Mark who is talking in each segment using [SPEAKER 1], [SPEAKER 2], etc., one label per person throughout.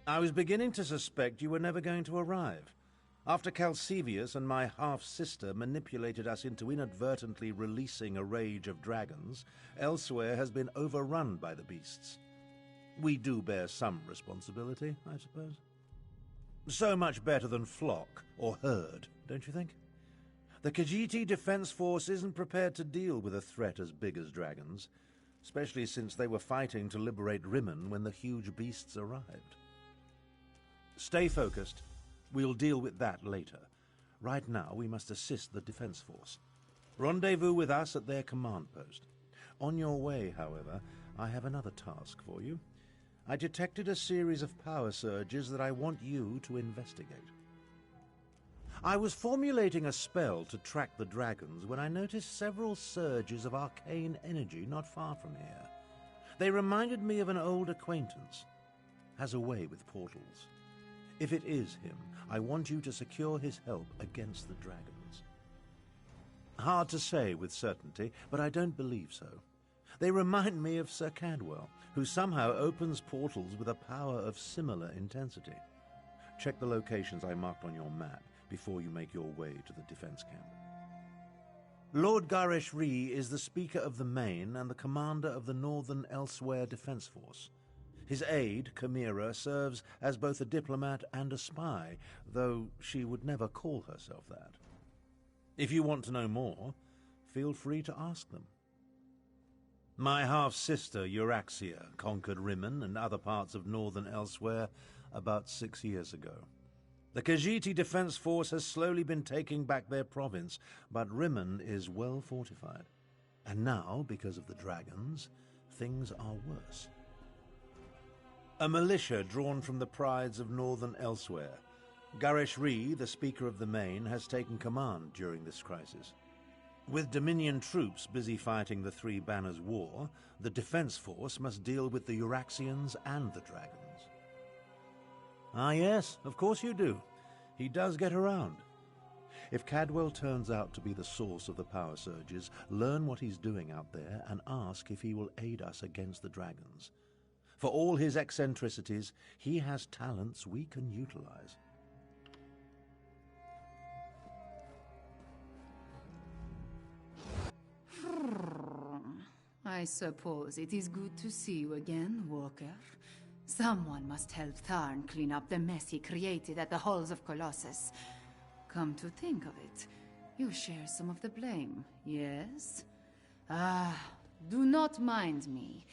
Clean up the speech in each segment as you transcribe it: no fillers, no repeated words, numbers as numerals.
[SPEAKER 1] I was beginning to suspect you were never going to arrive. After Calcevius and my half-sister manipulated us into inadvertently releasing a rage of dragons, elsewhere has been overrun by the beasts. We do bear some responsibility, I suppose. So much better than flock or herd, don't you think? The Khajiit Defense Force isn't prepared to deal with a threat as big as dragons, especially since they were fighting to liberate Rimmon when the huge beasts arrived. Stay focused. We'll deal with that later. Right now, we must assist the Defense Force. Rendezvous with us at their command post. On your way, however, I have another task for you. I detected a series of power surges that I want you to investigate. I was formulating a spell to track the dragons when I noticed several surges of arcane energy not far from here. They reminded me of an old acquaintance. Has a way with portals. If it is him, I want you to secure his help against the dragons. Hard to say with certainty, but I don't believe so. They remind me of Sir Cadwell, who somehow opens portals with a power of similar intensity. Check the locations I marked on your map before you make your way to the defense camp. Lord Garesh Ree is the Speaker of the Main and the commander of the Northern Elsewhere Defense Force. His aide, Chimera, serves as both a diplomat and a spy, though she would never call herself that. If you want to know more, feel free to ask them. My half-sister, Euraxia, conquered Rimmon and other parts of northern Elsewhere about 6 years ago. The Khajiit Defense Force has slowly been taking back their province, but Rimmon is well fortified. And now, because of the dragons, things are worse. A militia drawn from the prides of northern Elsewhere. Garesh Ree, the Speaker of the Main, has taken command during this crisis. With Dominion troops busy fighting the Three Banners War, the Defense Force must deal with the Euraxians and the dragons. Ah yes, of course you do. He does get around. If Cadwell turns out to be the source of the power surges, learn what he's doing out there and ask if he will aid us against the dragons. For all his eccentricities, he has talents we can utilize.
[SPEAKER 2] I suppose it is good to see you again, Walker. Someone must help Tharn clean up the mess he created at the Halls of Colossus. Come to think of it, you share some of the blame, yes? Ah, do not mind me.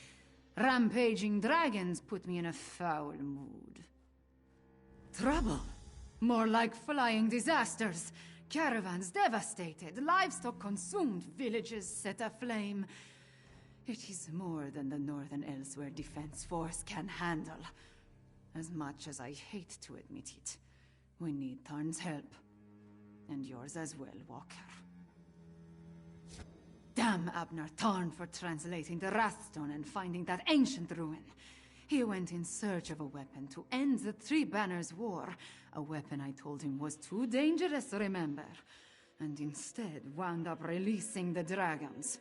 [SPEAKER 2] Rampaging dragons put me in a foul mood. Trouble? More like flying disasters. Caravans devastated, livestock consumed, villages set aflame. It is more than the Northern Elsewhere Defense Force can handle. As much as I hate to admit it, we need Tharn's help. And yours as well, Walker. Damn Abner Tharn for translating the Wrathstone and finding that ancient ruin. He went in search of a weapon to end the Three Banners War, a weapon I told him was too dangerous, remember, and instead wound up releasing the dragons.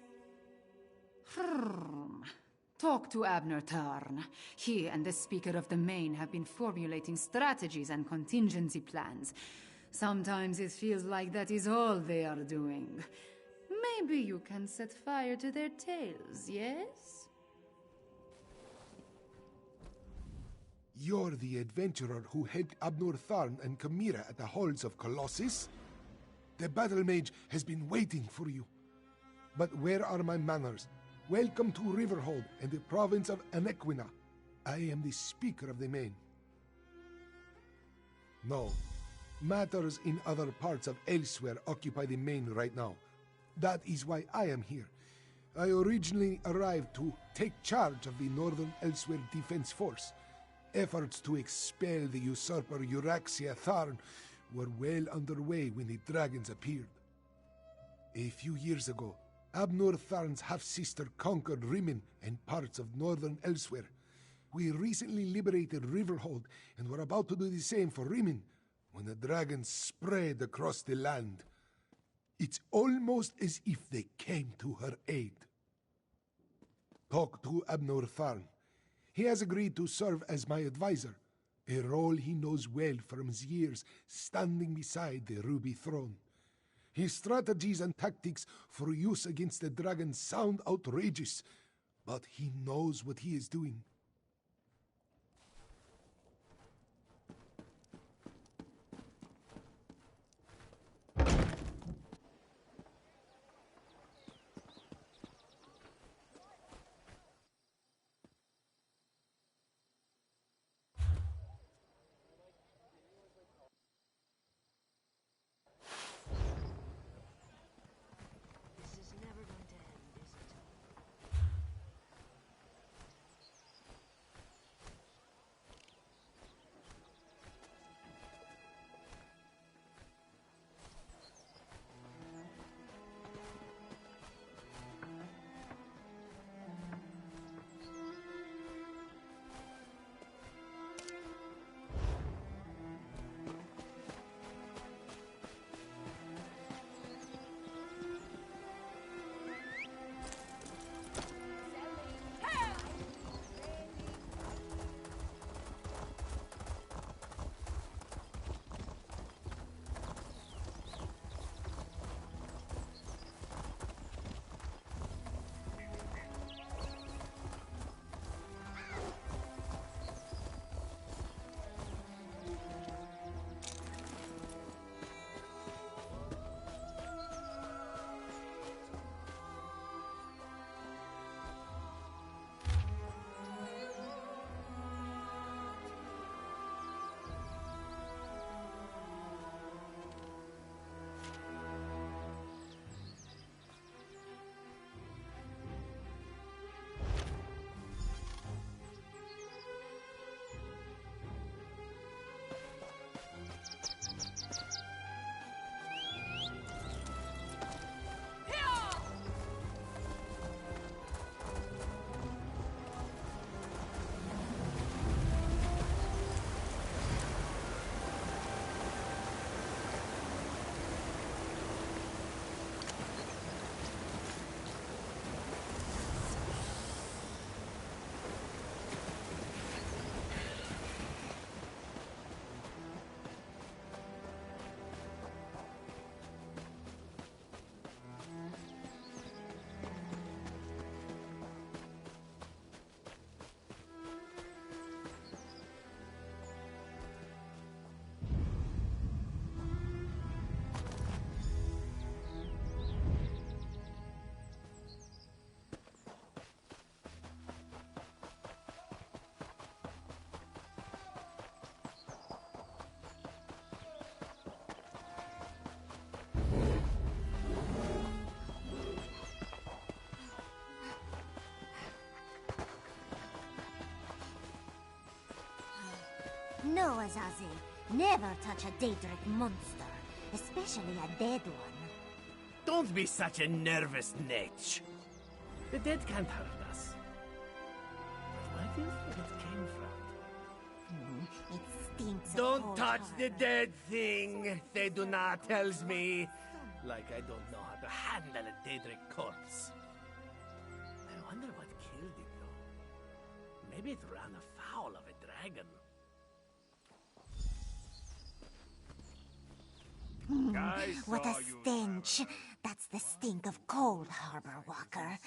[SPEAKER 2] Talk to Abner Tharn. He and the Speaker of the Main have been formulating strategies and contingency plans. Sometimes it feels like that is all they are doing. Maybe you can set fire to their tails, yes?
[SPEAKER 3] You're the adventurer who helped Abner Tharn and Chimera at the halls of Colossus? The battle mage has been waiting for you. But where are my manners? Welcome to Riverhold and the province of Anequina. I am the Speaker of the Main. No. Matters in other parts of Elsewhere occupy the Main right now. That is why I am here. I originally arrived to take charge of the Northern Elsewhere Defense Force. Efforts to expel the usurper Euraxia Tharn were well underway when the dragons appeared. A few years ago, Abner Tharn's half-sister conquered Rimmon and parts of Northern Elsewhere. We recently liberated Riverhold and were about to do the same for Rimmon when the dragons spread across the land. It's almost as if they came to her aid. Talk to Abner Tharn. He has agreed to serve as my advisor. a role he knows well from his years standing beside the Ruby Throne. His strategies and tactics for use against the dragon sound outrageous, but he knows what he is doing.
[SPEAKER 4] No, Azazi. Never touch a Daedric monster, especially a dead one.
[SPEAKER 5] Don't be such a nervous netch. The dead can't hurt us. But where do you think it came from?
[SPEAKER 4] It stinks of
[SPEAKER 5] Don't
[SPEAKER 4] cold
[SPEAKER 5] touch the
[SPEAKER 4] harbor.
[SPEAKER 5] dead thing. They do not tells me. Like I don't know how to handle a Daedric corpse. I wonder what killed it, though. Maybe it ran afoul of a dragon.
[SPEAKER 4] What a stench! That's the stink of Cold Harbor, Walker.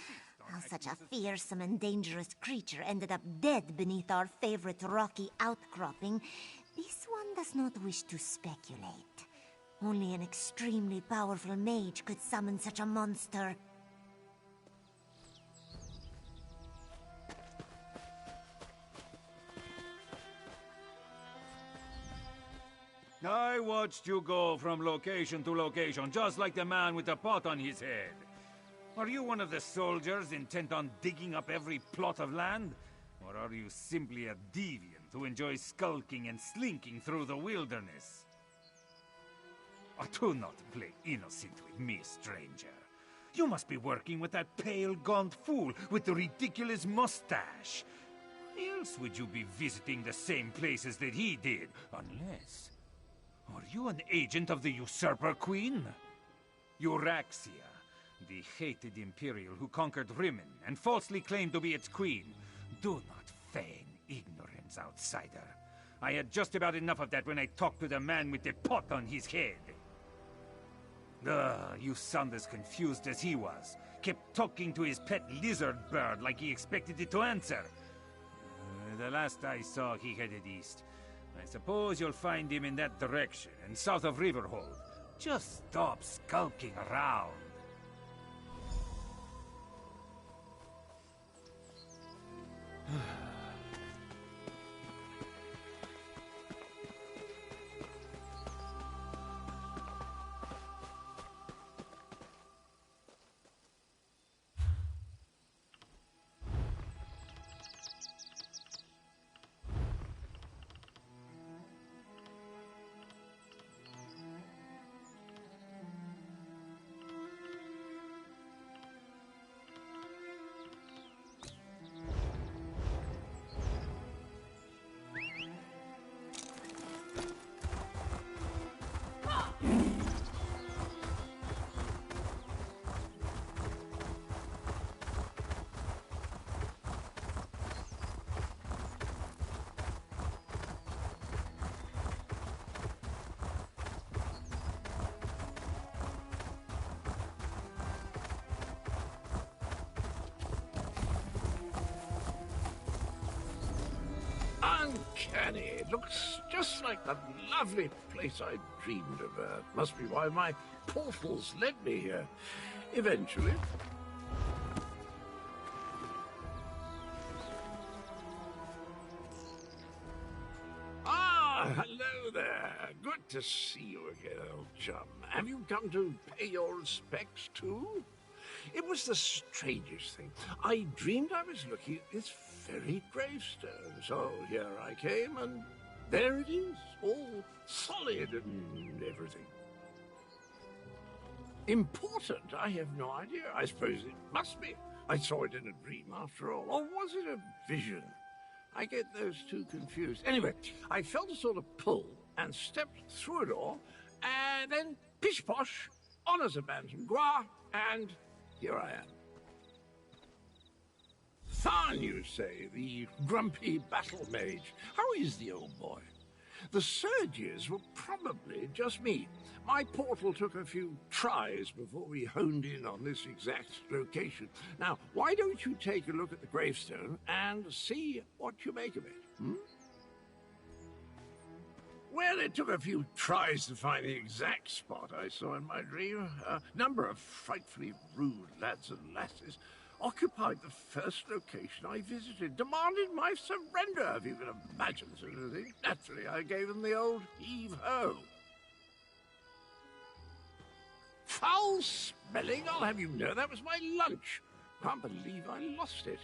[SPEAKER 4] How such a fearsome and dangerous creature ended up dead beneath our favorite rocky outcropping, this one does not wish to speculate. Only an extremely powerful mage could summon such a monster.
[SPEAKER 6] I watched you go from location to location, just like the man with the pot on his head. Are you one of the soldiers intent on digging up every plot of land? Or are you simply a deviant who enjoys skulking and slinking through the wilderness? Oh, do not play innocent with me, stranger. You must be working with that pale, gaunt fool with the ridiculous mustache. Why else would you be visiting the same places that he did? Unless... Are you an agent of the Usurper Queen? Euraxia, the hated Imperial who conquered Rimmon and falsely claimed to be its queen. Do not feign ignorance, outsider. I had just about enough of that when I talked to the man with the pot on his head. You sound as confused as he was. Kept talking to his pet lizard bird like he expected it to answer. The last I saw, he headed east. I suppose you'll find him in that direction, and south of Riverhold. Just stop skulking around.
[SPEAKER 7] Uncanny. It looks just like the lovely place I dreamed of. Must be why my portals led me here. Eventually. Ah, hello there. Good to see you again, old chum. Have you come to pay your respects too? It was the strangest thing. I dreamed I was looking at this very gravestone. So here I came, and there it is, all solid and everything. Important? I have no idea. I suppose it must be. I saw it in a dream after all. Or was it a vision? I get those two confused. Anyway, I felt a sort of pull and stepped through it all, and then pish-posh, honours a bantam gras, and here I am. Tharn, you say, the grumpy battle mage. How is the old boy? The surges were probably just me. My portal took a few tries before we honed in on this exact location. Now, why don't you take a look at the gravestone and see what you make of it, Well, it took a few tries to find the exact spot I saw in my dream. A number of frightfully rude lads and lasses occupied the first location I visited, demanded my surrender, if you can imagine such a thing. Naturally, I gave them the old heave-ho. Foul smelling, I'll have you know, that was my lunch. Can't believe I lost it.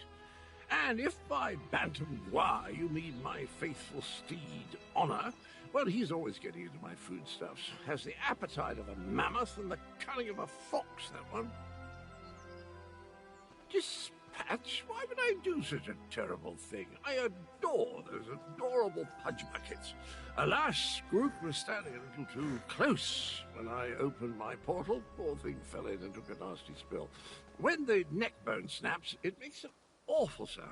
[SPEAKER 7] And if by bantam noir you mean my faithful steed, Honor, well, he's always getting into my foodstuffs. Has the appetite of a mammoth and the cunning of a fox, that one. Dispatch? Why would I do such a terrible thing? I adore those adorable pudge buckets. Alas, Groot was standing a little too close when I opened my portal. Poor thing fell in and took a nasty spill. When the neck bone snaps, it makes an awful sound.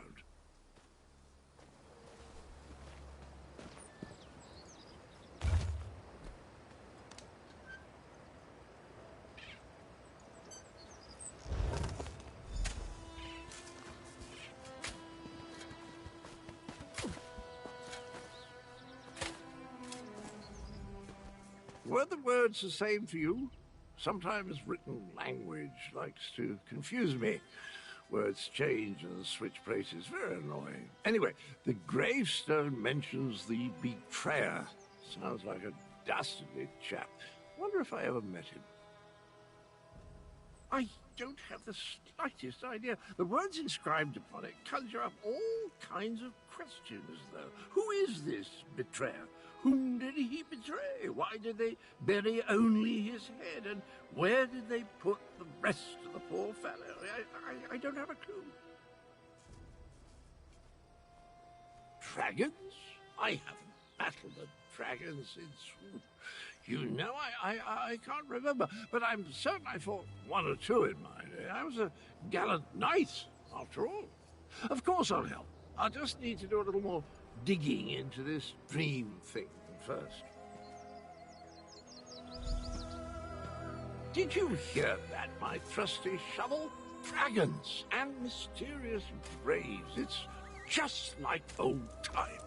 [SPEAKER 7] Were the words the same for you? Sometimes written language likes to confuse me. Words change and switch places. Very annoying. Anyway, the gravestone mentions the betrayer. Sounds like a dastardly chap. Wonder if I ever met him. I don't have the slightest idea. The words inscribed upon it conjure up all kinds of questions, though. Who is this betrayer? Whom did he betray? Why did they bury only his head? And where did they put the rest of the poor fellow? I don't have a clue. Dragons? I haven't battled a dragon since... You know, I can't remember, but I'm certain I fought one or two in my day. I was a gallant knight, after all. Of course I'll help. I'll just need to do a little more digging into this dream thing first. Did you hear that, my trusty shovel? Dragons and mysterious graves. It's just like old times.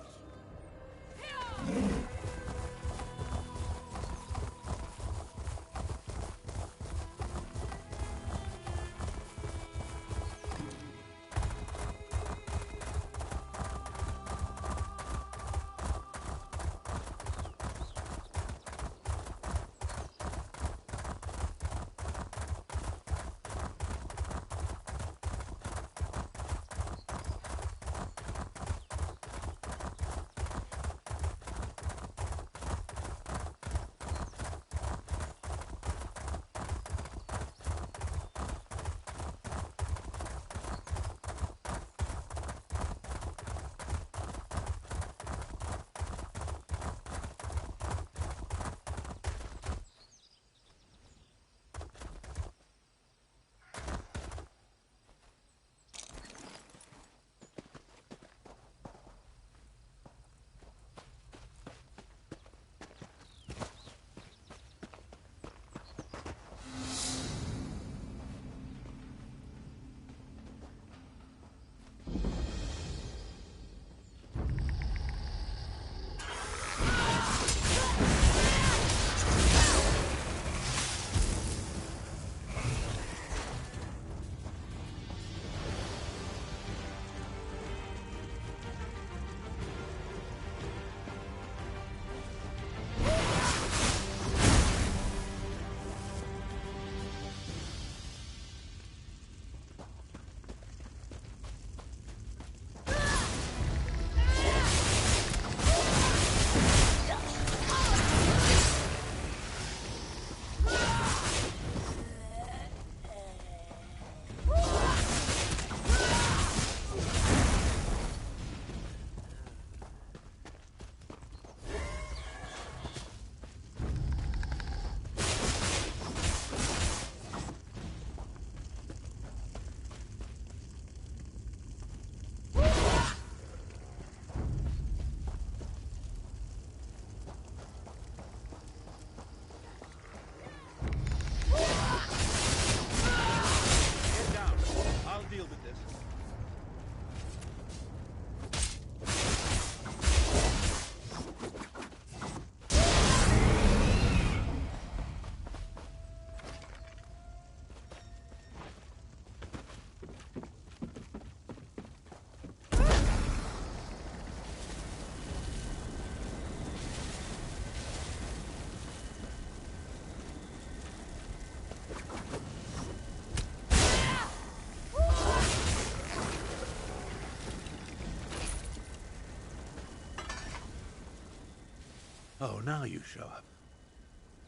[SPEAKER 1] Oh, now you show up.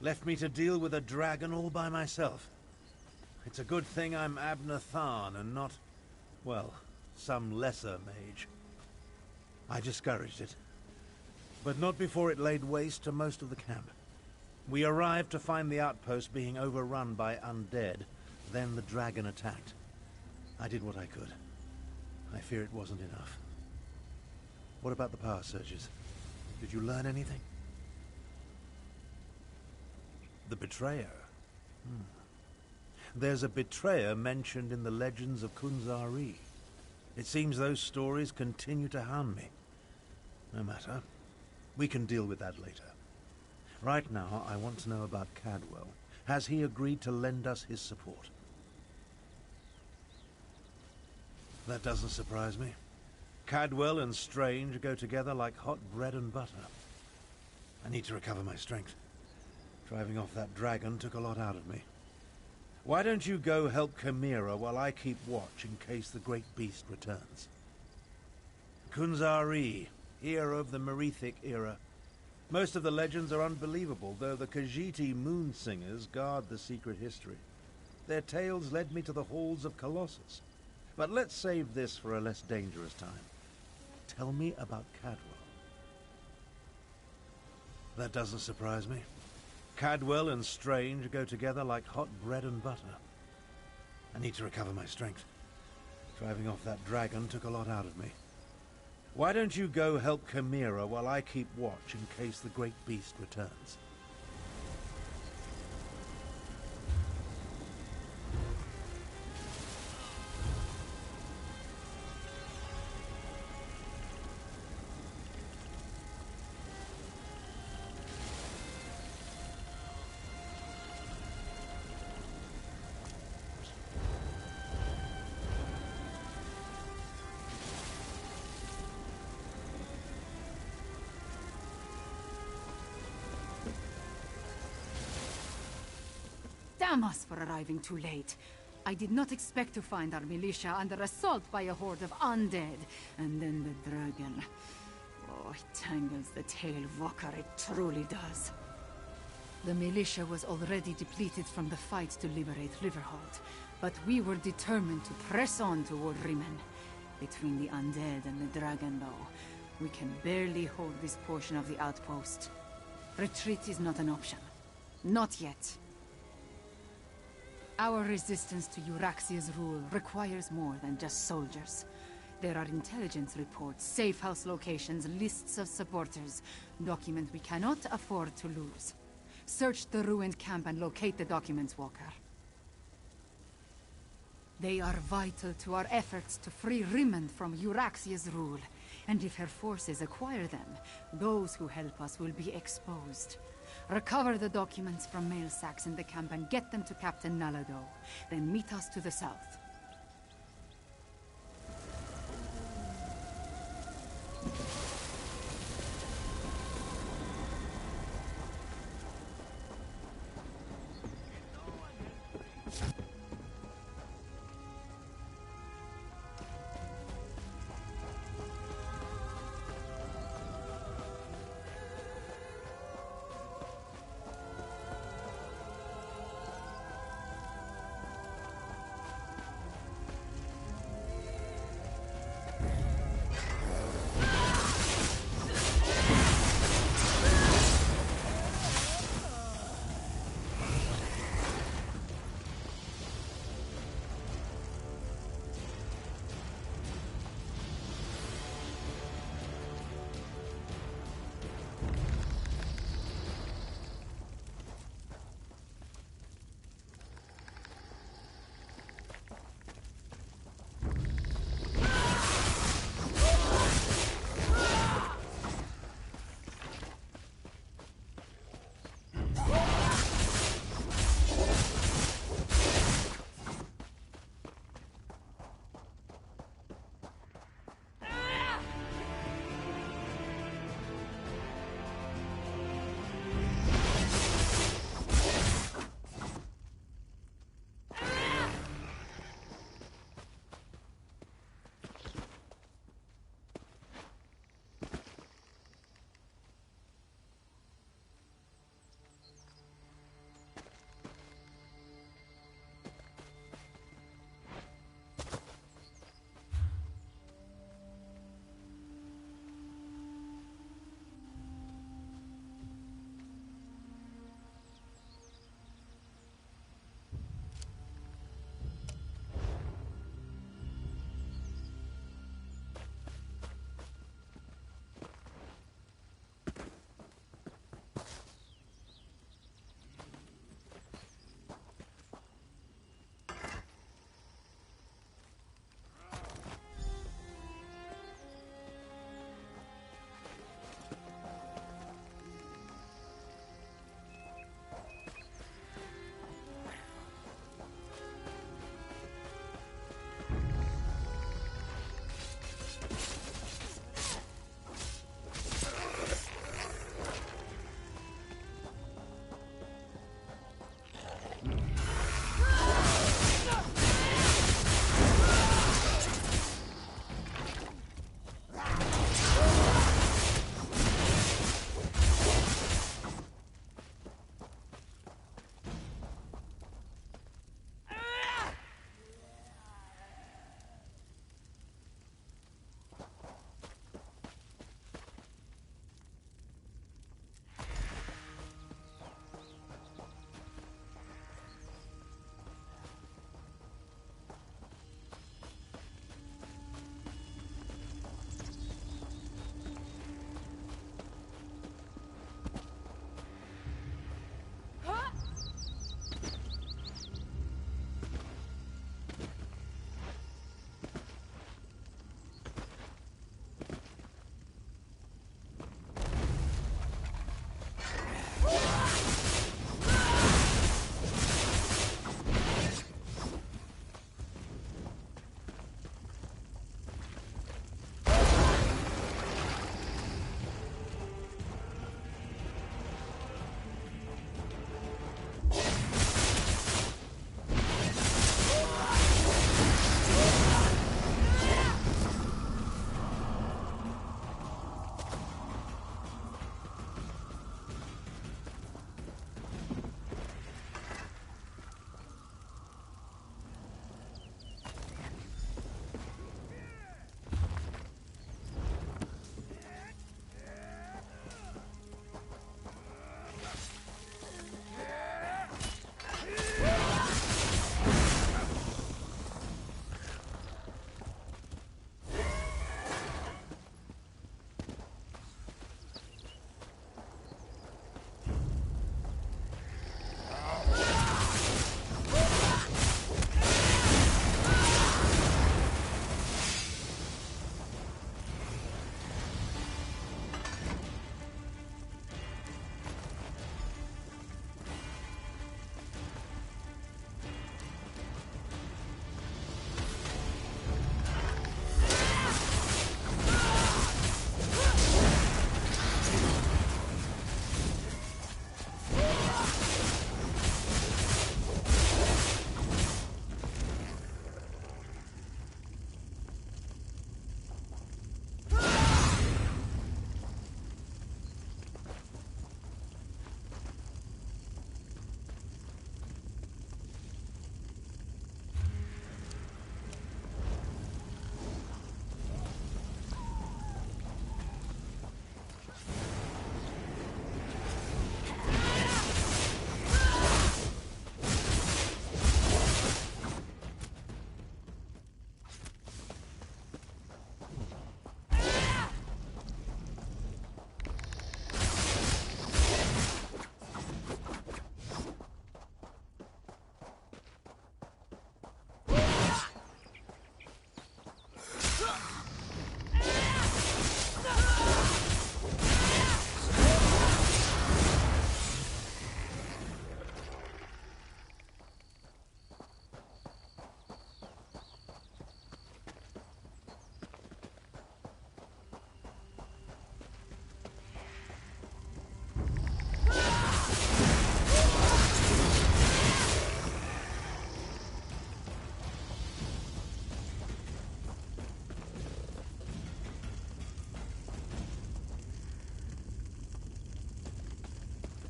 [SPEAKER 1] Left me to deal with a dragon all by myself. It's a good thing I'm Abner Tharn and not, well, some lesser mage. I discouraged it, but not before it laid waste to most of the camp. We arrived to find the outpost being overrun by undead. Then the dragon attacked. I did what I could. I fear it wasn't enough. What about the power surges? Did you learn anything? The betrayer. There's a betrayer mentioned in the legends of Kunzari. It seems those stories continue to hound me. No matter. We can deal with that later. Right now, I want to know about Cadwell. Has he agreed to lend us his support? That doesn't surprise me. Cadwell and Strange go together like hot bread and butter. I need to recover my strength. Driving off that dragon took a lot out of me. Why don't you go help Chimera while I keep watch in case the great beast returns? Kunzari, hero of the Merethic era. Most of the legends are unbelievable, though the Khajiiti moon singers guard the secret history. Their tales led me to the halls of Colossus. But let's save this for a less dangerous time. Tell me about Cadwell. That doesn't surprise me. Cadwell and Strange go together like hot bread and butter. I need to recover my strength. Driving off that dragon took a lot out of me. Why don't you go help Chimera while I keep watch in case the great beast returns?
[SPEAKER 2] Damn us for arriving too late. I did not expect to find our militia under assault by a horde of undead, and then the dragon. Oh, it tangles the tail, Walker, it truly does. The militia was already depleted from the fight to liberate Riverhold, but we were determined to press on toward Riemann. Between the undead and the dragon, though, we can barely hold this portion of the outpost. Retreat is not an option. Not yet. Our resistance to Euraxia's rule requires more than just soldiers. There are intelligence reports, safe house locations, lists of supporters, documents we cannot afford to lose. Search the ruined camp and locate the documents, Walker. They are vital to our efforts to free Riemann from Euraxia's rule. And if her forces acquire them, those who help us will be exposed. Recover the documents from mail sacks in the camp and get them to Captain Nalado. Then meet us to the south.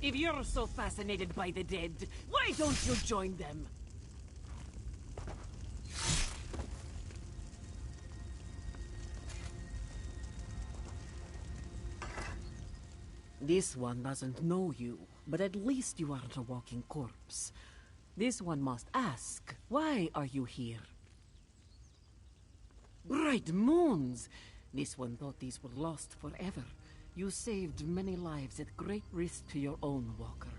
[SPEAKER 8] If you're so fascinated by the dead, why don't you join them? This one doesn't know you, but at least you aren't a walking corpse. This one must ask, why are you here? Bright moons! This one thought these were lost forever. You saved many lives at great risk to your own, Walker.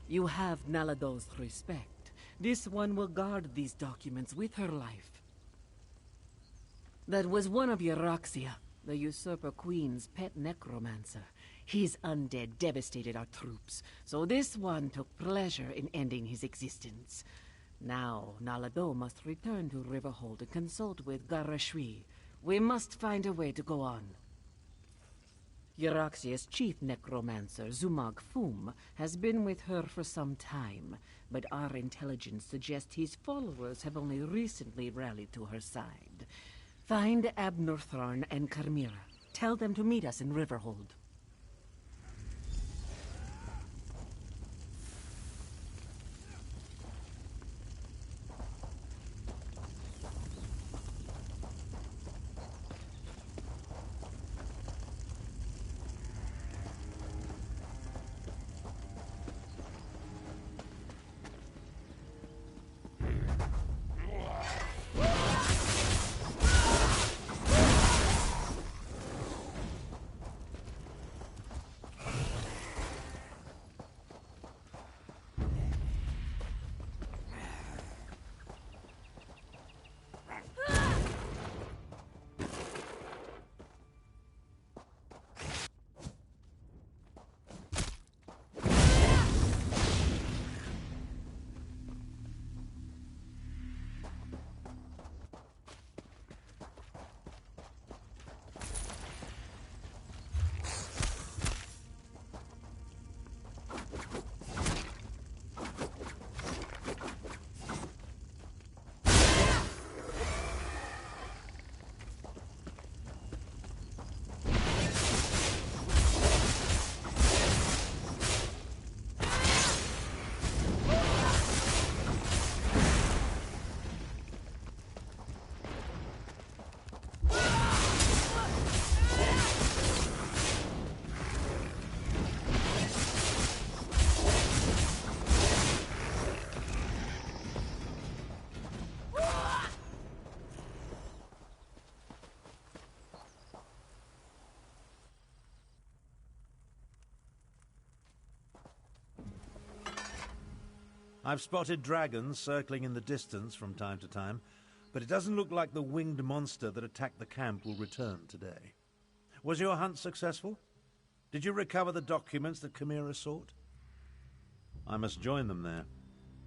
[SPEAKER 8] You have Nalado's respect. This one will guard these documents with her life. That was one of Euroxia, the Usurper Queen's pet necromancer. His undead devastated our troops, so this one took pleasure in ending his existence. Now, Nalado must return to Riverhold and consult with Garashwi. We must find a way to go on. Euroxia's chief necromancer, Zumag Fum, has been with her for some time, but our intelligence suggests his followers have only recently rallied to her side. Find Abnortharn and Carmira. Tell them to meet us in Riverhold.
[SPEAKER 1] I've spotted dragons circling in the distance from time to time, but it doesn't look like the winged monster that attacked the camp will return today. Was your hunt successful? Did you recover the documents that Chimera sought? I must join them there.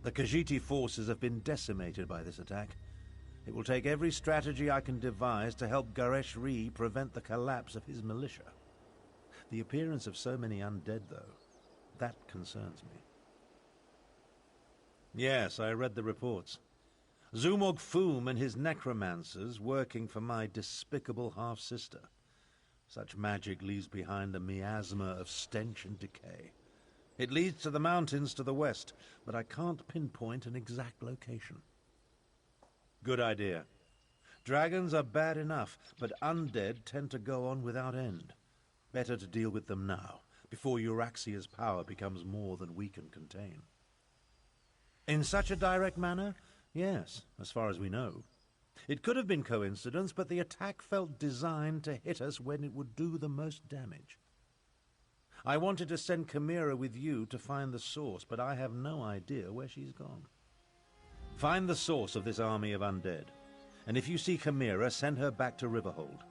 [SPEAKER 1] The Khajiiti forces have been decimated by this attack. It will take every strategy I can devise to help Garesh Ree prevent the collapse of his militia. The appearance of so many undead, though, that concerns me. Yes, I read the reports. Zumog Foom and his necromancers working for my despicable half-sister. Such magic leaves behind a miasma of stench and decay. It leads to the mountains to the west, but I can't pinpoint an exact location. Good idea. Dragons are bad enough, but undead tend to go on without end. Better to deal with them now, before Euraxia's power becomes more than we can contain. In such a direct manner? Yes, as far as we know. It could have been coincidence, but the attack felt designed to hit us when it would do the most damage. I wanted to send Chimera with you to find the source, but I have no idea where she's gone. Find the source of this army of undead, and if you see Chimera, send her back to Riverhold.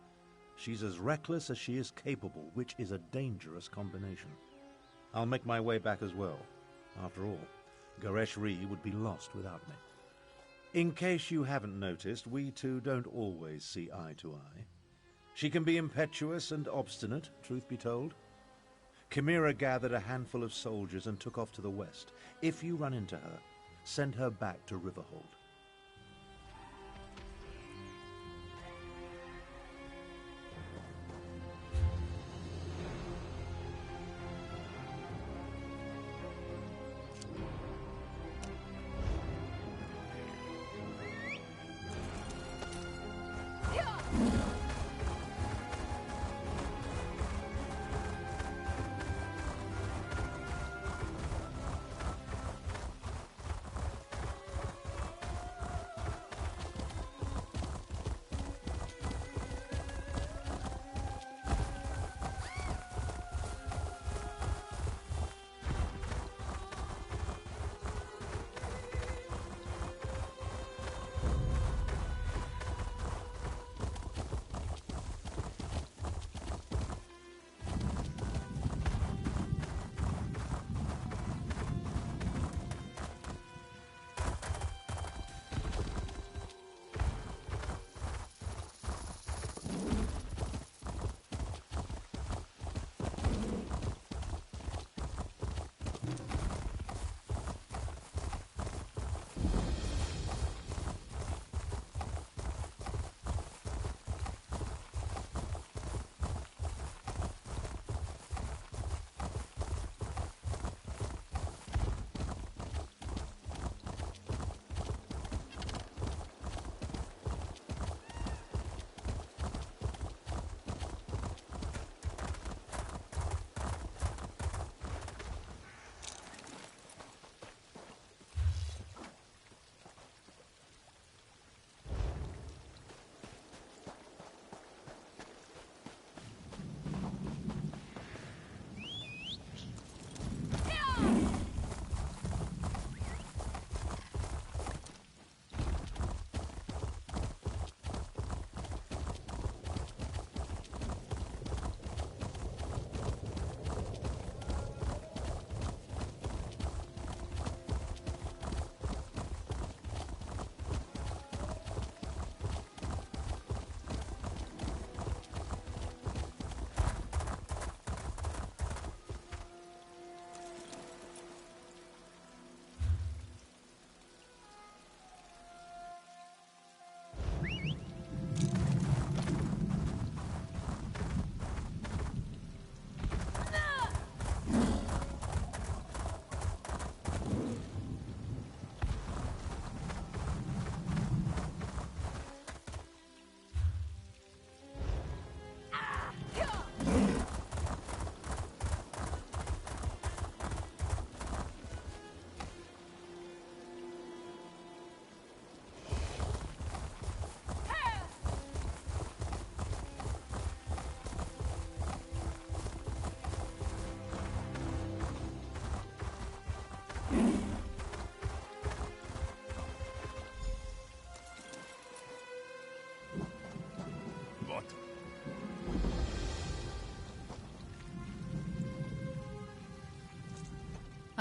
[SPEAKER 1] She's as reckless as she is capable, which is a dangerous combination. I'll make my way back as well. After all, Garesh Ree would be lost without me. In case you haven't noticed, we two don't always see eye to eye. She can be impetuous and obstinate, truth be told. Chimera gathered a handful of soldiers and took off to the west. If you run into her, send her back to Riverhold.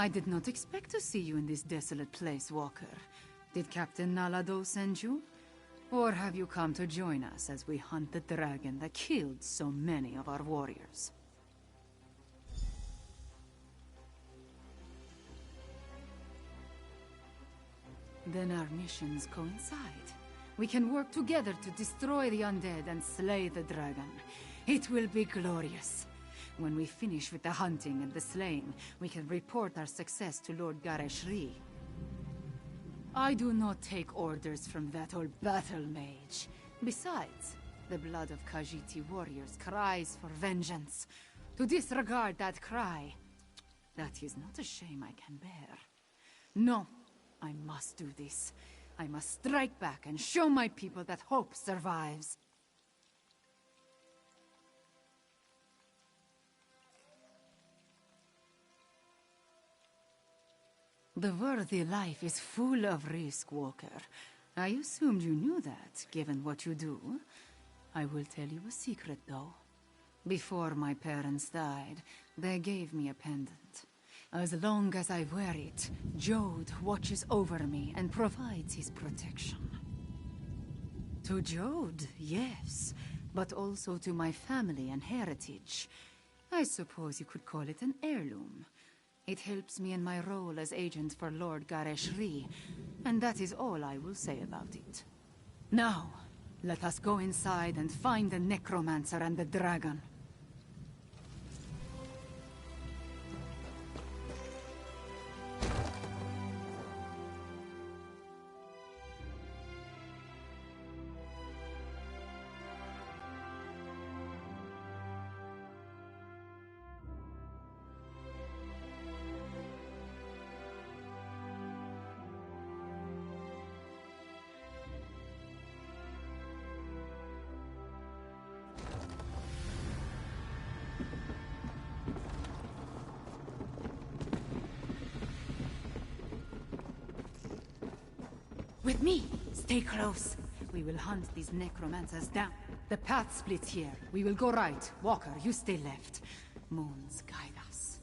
[SPEAKER 2] I did not expect to see you in this desolate place, Walker. Did Captain Nalado send you? Or have you come to join us as we hunt the dragon that killed so many of our warriors? Then our missions coincide. We can work together to destroy the undead and slay the dragon. It will be glorious. When we finish with the hunting and the slaying, we can report our success to Lord Gareshri. I do not take orders from that old battle mage. Besides, the blood of Khajiiti warriors cries for vengeance. To disregard that cry, that is not a shame I can bear. No, I must do this. I must strike back and show my people that hope survives. The worthy life is full of risk, Walker. I assumed you knew that, given what you do. I will tell you a secret, though. Before my parents died, they gave me a pendant. As long as I wear it, Jode watches over me and provides his protection. To Jode, yes, but also to my family and heritage. I suppose you could call it an heirloom. It helps me in my role as agent for Lord Gareshri, and that is all I will say about it. Now, let us go inside and find the necromancer and the dragon. With me! Stay close. We will hunt these necromancers down. The path splits here. We will go right. Walker, you stay left. Moons guide us.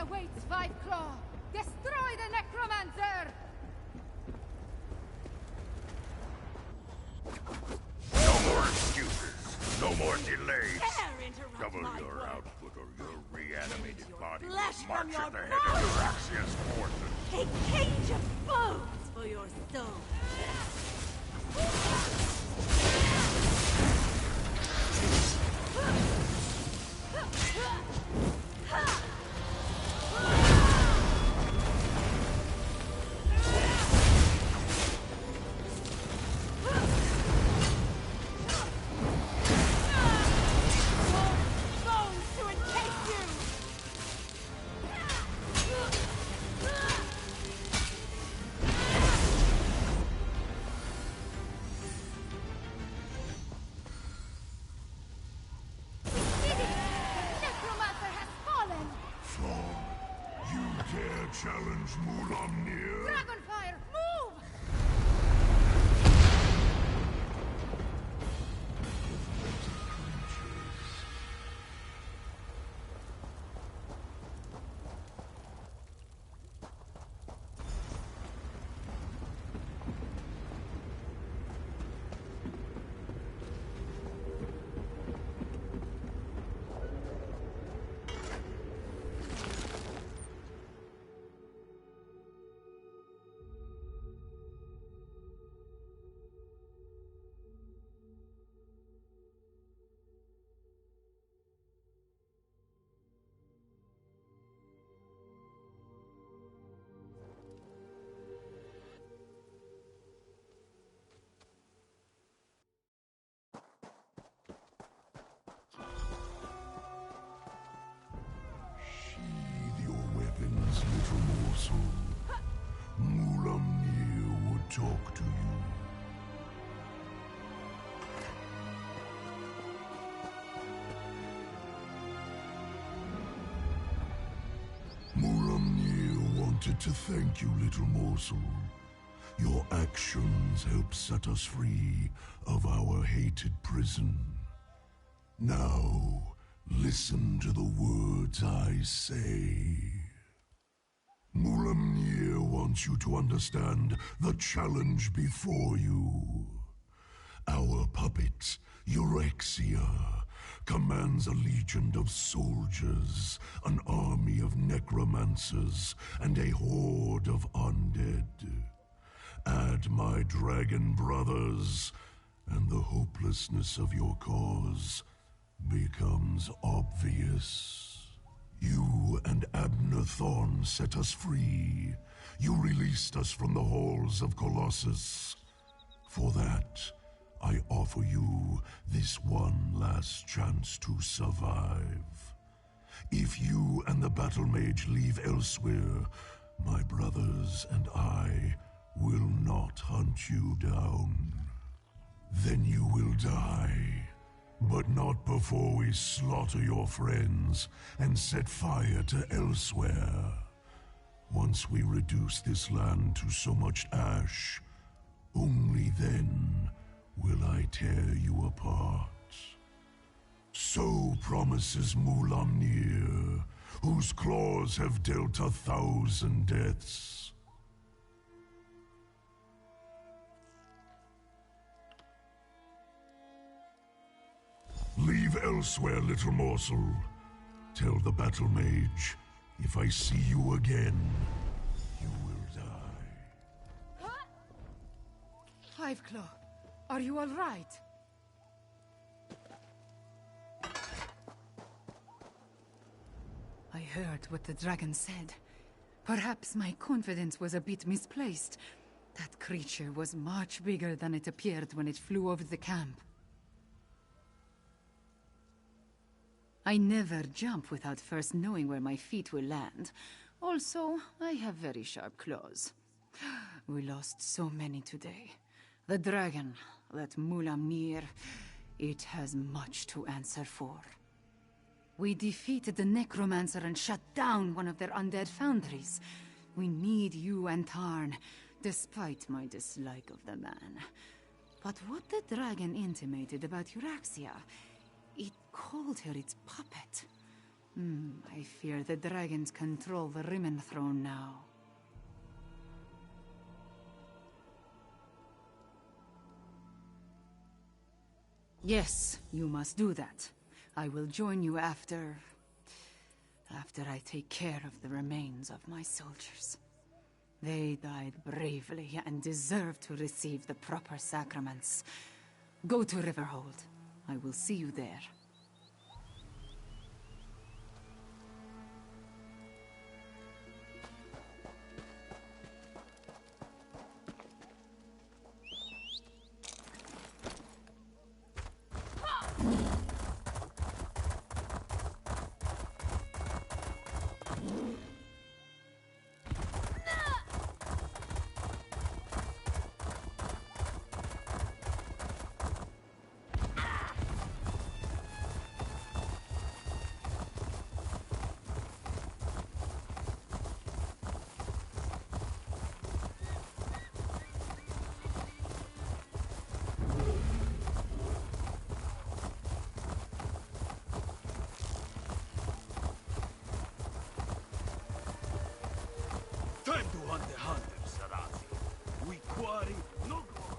[SPEAKER 2] awaits, Five Claw! Destroy the necromancer!
[SPEAKER 9] No more excuses. No more delays. Double your output or your reanimated body will march at the head of Euraxia's forces.
[SPEAKER 4] A cage of bones for your soul.
[SPEAKER 9] Challenge Mulamnir.
[SPEAKER 2] Dragonfire, move!
[SPEAKER 9] Little morsel, Mulamnir would talk to you. Mulamnir wanted to thank you, little morsel. Your actions helped set us free of our hated prison. Now, listen to the words I say. Mulamnir wants you to understand the challenge before you. Our puppet, Euraxia, commands a legion of soldiers, an army of necromancers, and a horde of undead. Add my dragon brothers, and the hopelessness of your cause becomes obvious. You and Abner Thorn set us free. You released us from the halls of Colossus. For that, I offer you this one last chance to survive. If you and the battle mage leave elsewhere, my brothers and I will not hunt you down. Then you will die. But not before we slaughter your friends and set fire to elsewhere. Once we reduce this land to so much ash, only then will I tear you apart. So promises Mulamnir, whose claws have dealt 1,000 deaths. Leave elsewhere, little morsel. Tell the battle mage, if I see you again, you will die.
[SPEAKER 2] Five Claw, are you all right? I heard what the dragon said. Perhaps my confidence was a bit misplaced. That creature was much bigger than it appeared when it flew over the camp. I never jump without first knowing where my feet will land. Also, I have very sharp claws. We lost so many today. The dragon, that Mulamnir, it has much to answer for. We defeated the necromancer and shut down one of their undead foundries. We need you and Tarn, despite my dislike of the man. But what the dragon intimated about Euraxia, it called her its puppet. I fear the dragons control the Rimmen throne now. Yes, you must do that. I will join you after I take care of the remains of my soldiers. They died bravely and deserve to receive the proper sacraments. Go to Riverhold. I will see you there.
[SPEAKER 6] Time to hunt the hunters, Sarasi. We quarry no glory.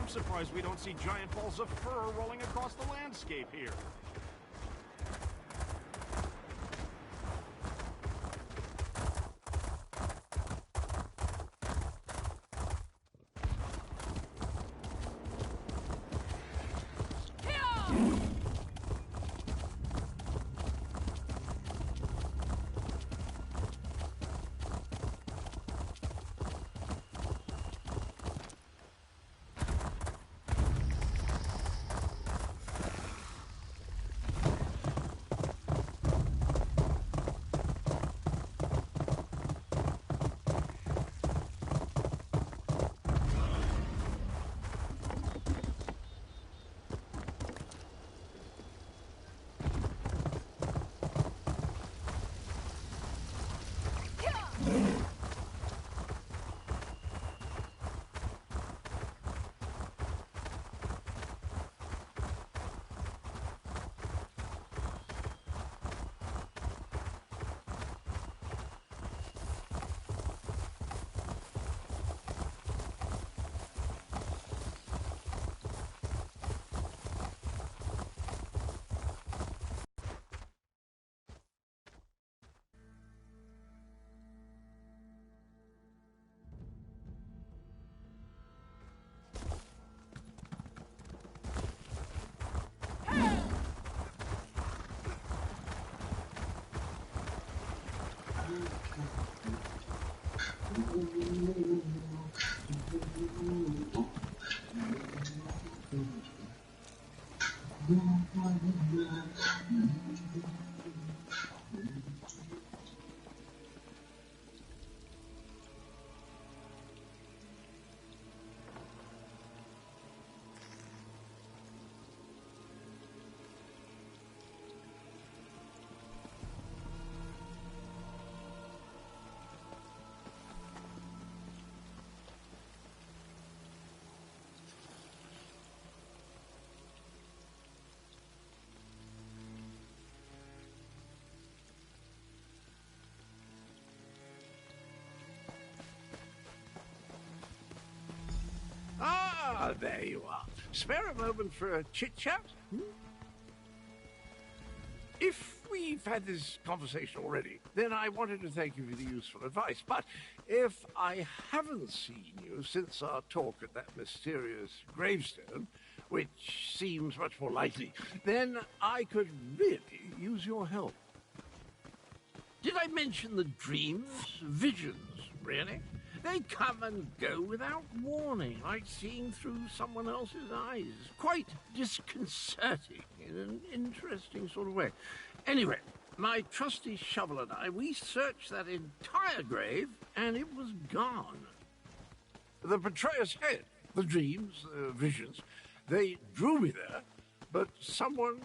[SPEAKER 10] I'm surprised we don't see giant balls of fur rolling across the landscape here.
[SPEAKER 7] there you are. Spare a moment for a chit-chat? If we've had this conversation already, then I wanted to thank you for the useful advice. But if I haven't seen you since our talk at that mysterious gravestone, which seems much more likely, then I could really use your help. Did I mention the dreams? Visions, really? They come and go without warning, like seeing through someone else's eyes. Quite disconcerting in an interesting sort of way. Anyway, my trusty shovel and I, we searched that entire grave, and it was gone. The betrayer's head, the dreams, the visions, they drew me there, but someone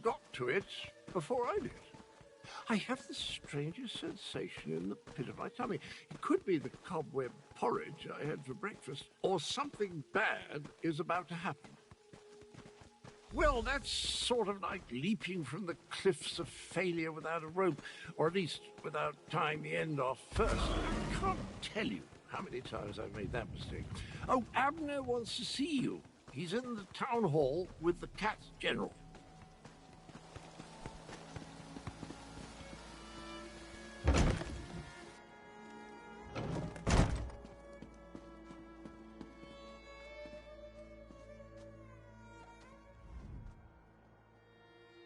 [SPEAKER 7] got to it before I did. I have the strangest sensation in the pit of my tummy. It could be the cobweb porridge I had for breakfast, or something bad is about to happen. Well, that's sort of like leaping from the cliffs of failure without a rope, or at least without tying the end off first. I can't tell you how many times I've made that mistake. Oh, Abner wants to see you. He's in the town hall with the Cat's General.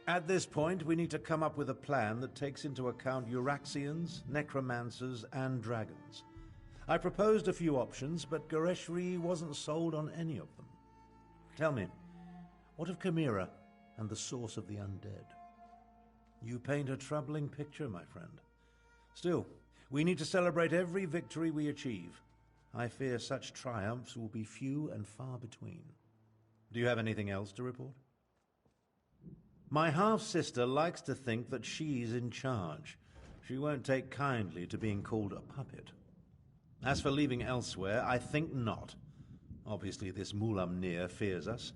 [SPEAKER 1] At this point, we need to come up with a plan that takes into account Euraxians, necromancers, and dragons. I proposed a few options, but Gareshri wasn't sold on any of them. Tell me, what of Chimera and the source of the undead? You paint a troubling picture, my friend. Still, we need to celebrate every victory we achieve. I fear such triumphs will be few and far between. Do you have anything else to report? My half-sister likes to think that she's in charge. She won't take kindly to being called a puppet. As for leaving elsewhere, I think not. Obviously, this Mulamnir fears us.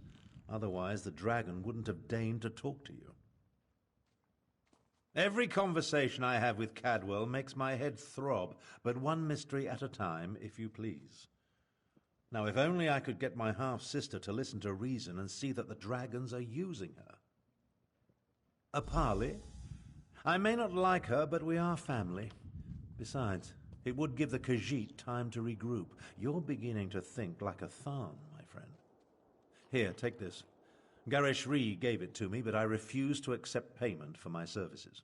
[SPEAKER 1] Otherwise, the dragon wouldn't have deigned to talk to you. Every conversation I have with Cadwell makes my head throb, but one mystery at a time, if you please. Now, if only I could get my half-sister to listen to reason and see that the dragons are using her. A parley? I may not like her, but we are family. Besides, it would give the Khajiit time to regroup. You're beginning to think like a Tharn, my friend. Here, take this. Gareshri gave it to me, but I refuse to accept payment for my services.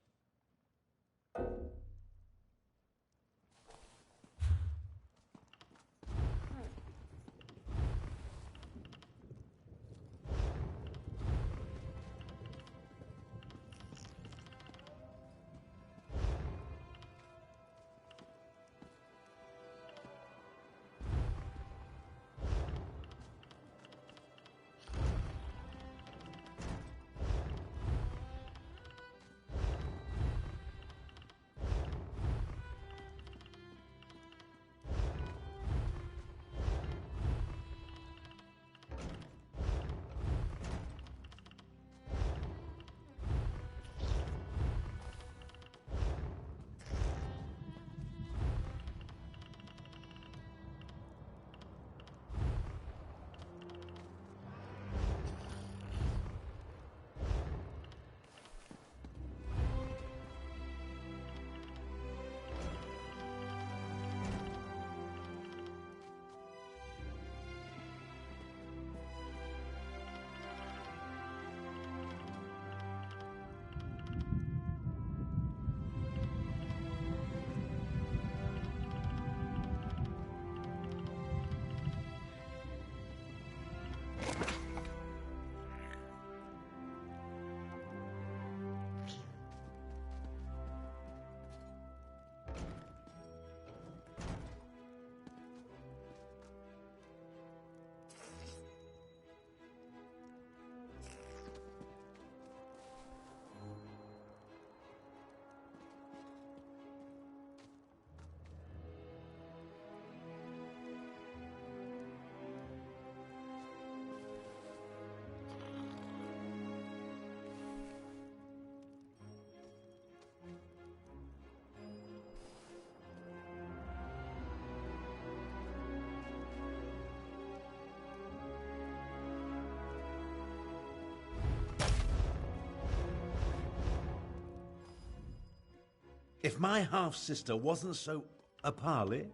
[SPEAKER 1] If my half-sister wasn't so... A parley?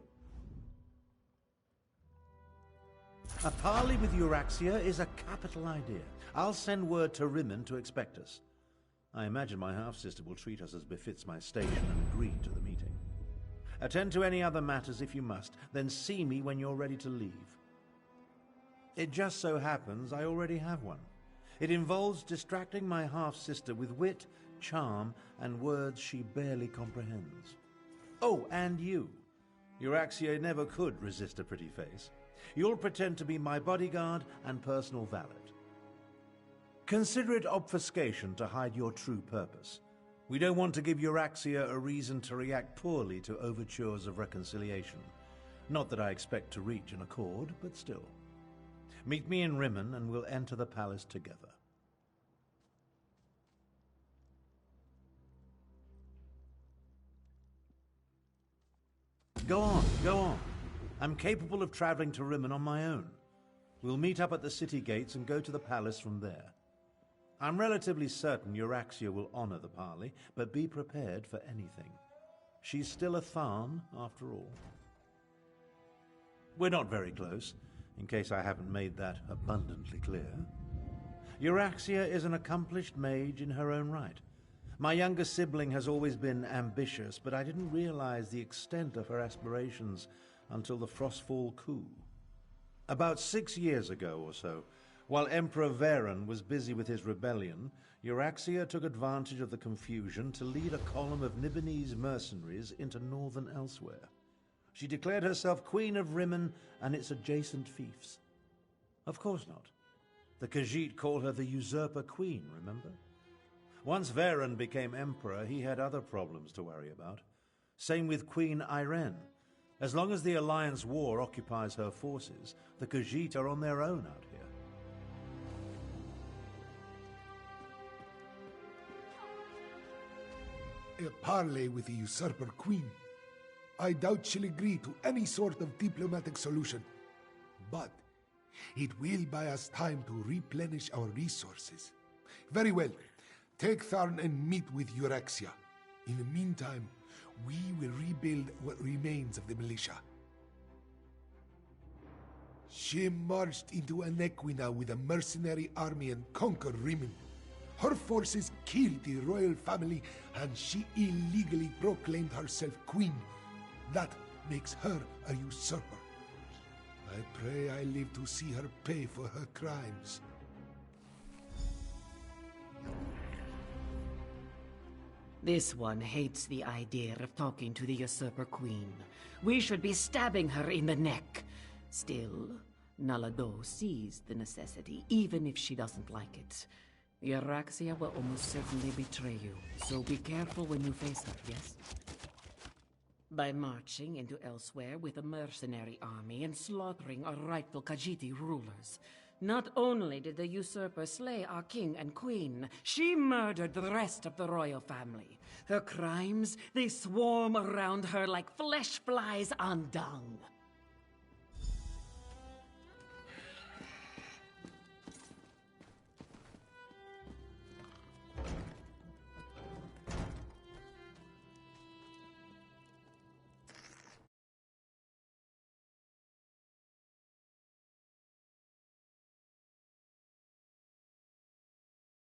[SPEAKER 1] A parley with Euraxia is a capital idea. I'll send word to Rimmon to expect us. I imagine my half-sister will treat us as befits my station and agree to the meeting. Attend to any other matters if you must, then see me when you're ready to leave. It just so happens I already have one. It involves distracting my half-sister with wit, charm, and words she barely comprehends. Oh, and you. Euraxia never could resist a pretty face. You'll pretend to be my bodyguard and personal valet. Consider it obfuscation to hide your true purpose. We don't want to give Euraxia a reason to react poorly to overtures of reconciliation. Not that I expect to reach an accord, but still. Meet me in Rimmon and we'll enter the palace together. Go on, go on. I'm capable of traveling to Rimmon on my own. We'll meet up at the city gates and go to the palace from there. I'm relatively certain Euraxia will honor the parley, but be prepared for anything. She's still a Tharn, after all. We're not very close, in case I haven't made that abundantly clear. Euraxia is an accomplished mage in her own right. My younger sibling has always been ambitious, but I didn't realize the extent of her aspirations until the Frostfall coup. About 6 years ago or so, while Emperor Varen was busy with his rebellion, Euraxia took advantage of the confusion to lead a column of Nibonese mercenaries into northern Elsewhere. She declared herself Queen of Rimmon and its adjacent fiefs. Of course not. The Khajiit called her the Usurper Queen, remember? Once Varen became Emperor, he had other problems to worry about. Same with Queen Irene. As long as the Alliance War occupies her forces, the Khajiit are on their own out here.
[SPEAKER 3] A parley with the Usurper Queen. I doubt she'll agree to any sort of diplomatic solution. But it will buy us time to replenish our resources. Very well. Take Tharn and meet with Euraxia. In the meantime, we will rebuild what remains of the militia. She marched into Anequina with a mercenary army and conquered Rimmon. Her forces killed the royal family, and she illegally proclaimed herself queen. That makes her a usurper. I pray I live to see her pay for her crimes.
[SPEAKER 8] This one hates the idea of talking to the Usurper Queen. We should be stabbing her in the neck. Still, Nalado sees the necessity, even if she doesn't like it. Euraxia will almost certainly betray you, so be careful when you face her, yes? By marching into Elsewhere with a mercenary army and slaughtering our rightful Khajiiti rulers, not only did the usurper slay our king and queen, she murdered the rest of the royal family. Her crimes, they swarm around her like flesh flies on dung.